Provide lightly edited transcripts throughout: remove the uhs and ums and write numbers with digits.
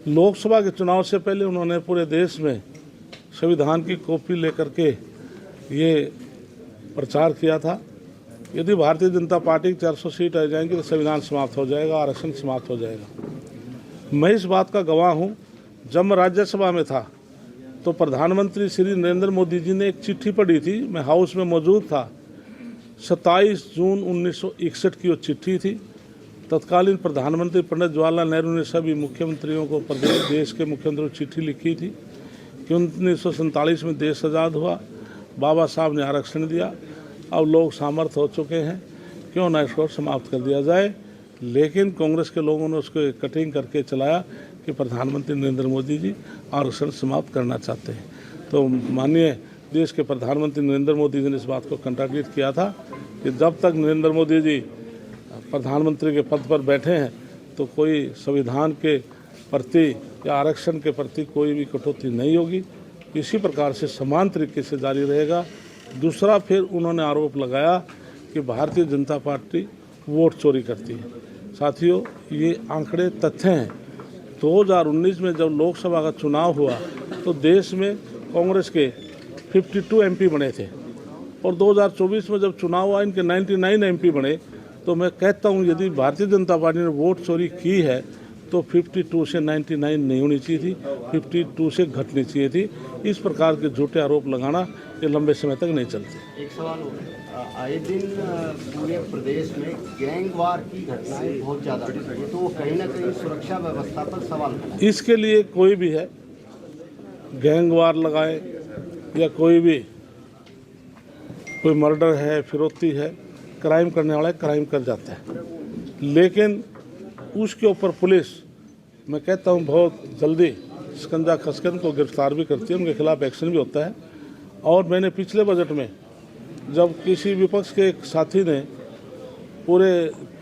लोकसभा के चुनाव से पहले उन्होंने पूरे देश में संविधान की कॉपी लेकर के ये प्रचार किया था। यदि भारतीय जनता पार्टी की 400 सीट आ जाएंगी तो संविधान समाप्त हो जाएगा, आरक्षण समाप्त हो जाएगा। मैं इस बात का गवाह हूँ। जब मैं राज्यसभा में था तो प्रधानमंत्री श्री नरेंद्र मोदी जी ने एक चिट्ठी पढ़ी थी, मैं हाउस में मौजूद था। 27 जून 1961 की वो चिट्ठी थी। तत्कालीन प्रधानमंत्री पंडित जवाहरलाल नेहरू ने सभी मुख्यमंत्रियों को, प्रदेश देश के मुख्यमंत्रियों को चिट्ठी लिखी थी कि 1947 में देश आज़ाद हुआ, बाबा साहब ने आरक्षण दिया, अब लोग सामर्थ्य हो चुके हैं, क्यों ना इसको समाप्त कर दिया जाए। लेकिन कांग्रेस के लोगों ने उसको कटिंग करके चलाया कि प्रधानमंत्री नरेंद्र मोदी जी आरक्षण समाप्त करना चाहते हैं। तो माननीय देश के प्रधानमंत्री नरेंद्र मोदी जी ने इस बात को कंट्राडिक्ट किया था कि जब तक नरेंद्र मोदी जी प्रधानमंत्री के पद पर बैठे हैं तो कोई संविधान के प्रति या आरक्षण के प्रति कोई भी कटौती नहीं होगी, इसी प्रकार से समान तरीके से जारी रहेगा। दूसरा, फिर उन्होंने आरोप लगाया कि भारतीय जनता पार्टी वोट चोरी करती है। साथियों, ये आंकड़े तथ्य हैं। 2019 में जब लोकसभा का चुनाव हुआ तो देश में कांग्रेस के 52 एमपी बने थे और 2024 में जब चुनाव हुआ इनके 99 एमपी बने। तो मैं कहता हूँ यदि भारतीय जनता पार्टी ने वोट चोरी की है तो 52 से 99 नहीं होनी चाहिए थी, 52 से घटनी चाहिए थी। इस प्रकार के झूठे आरोप लगाना ये लंबे समय तक नहीं चलते। एक सवाल आए दिन पूरे प्रदेश में गैंगवार की घटनाएं बहुत ज़्यादा बढ़ रही है, तो वो कहीं ना कहीं सुरक्षा व्यवस्था पर सवाल है। इसके लिए कोई भी है गैंगवार लगाए या कोई मर्डर है, फिरौती है, क्राइम करने वाला क्राइम कर जाता है, लेकिन उसके ऊपर पुलिस, मैं कहता हूँ, बहुत जल्दी शिकंजा कसकर उनको गिरफ्तार भी करती है, उनके खिलाफ एक्शन भी होता है। और मैंने पिछले बजट में जब किसी विपक्ष के एक साथी ने पूरे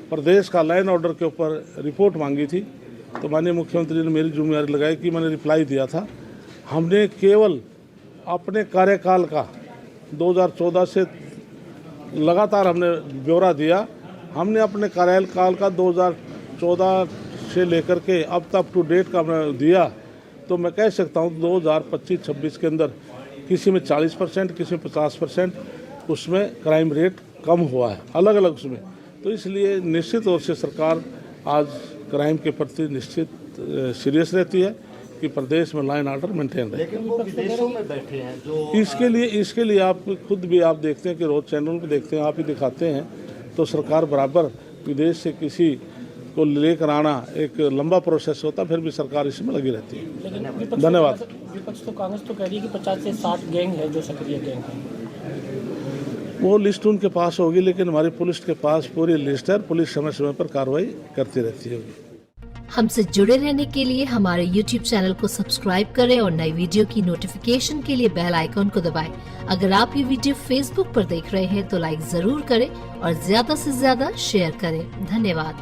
प्रदेश का लाइन ऑर्डर के ऊपर रिपोर्ट मांगी थी तो माननीय मुख्यमंत्री ने मेरी जिम्मेदारी लगाई कि मैंने रिप्लाई दिया था। हमने केवल अपने कार्यकाल का 2014 से लगातार हमने ब्यौरा दिया। हमने अपने कार्यकाल का 2014 से लेकर के अब तक टू डेट का हमने दिया, तो मैं कह सकता हूँ 2025-26 के अंदर किसी में 40%, किसी में 50% उसमें क्राइम रेट कम हुआ है, अलग अलग उसमें। तो इसलिए निश्चित तौर से सरकार आज क्राइम के प्रति निश्चित सीरियस रहती है कि प्रदेश में लाइन ऑर्डर मेंटेन रहे। लेकिन वो विदेशों में बैठे हैं जो इसके लिए आप खुद भी आप देखते हैं कि रोज चैनल पे देखते हैं, आप ही दिखाते हैं, तो सरकार बराबर विदेश से किसी को लेकर आना एक लंबा प्रोसेस होता, फिर भी सरकार इसमें लगी रहती है। धन्यवाद। विपक्ष तो कांग्रेस तो कह रही है कि 50 से 60 गैंग है जो सक्रिय गैंग है। वो लिस्ट उनके पास होगी, लेकिन हमारी पुलिस के पास पूरी लिस्ट है, पुलिस समय समय पर कार्रवाई करती रहती है। हमसे जुड़े रहने के लिए हमारे YouTube चैनल को सब्सक्राइब करें और नई वीडियो की नोटिफिकेशन के लिए बेल आइकॉन को दबाएं। अगर आप ये वीडियो Facebook पर देख रहे हैं तो लाइक जरूर करें और ज्यादा से ज्यादा शेयर करें। धन्यवाद।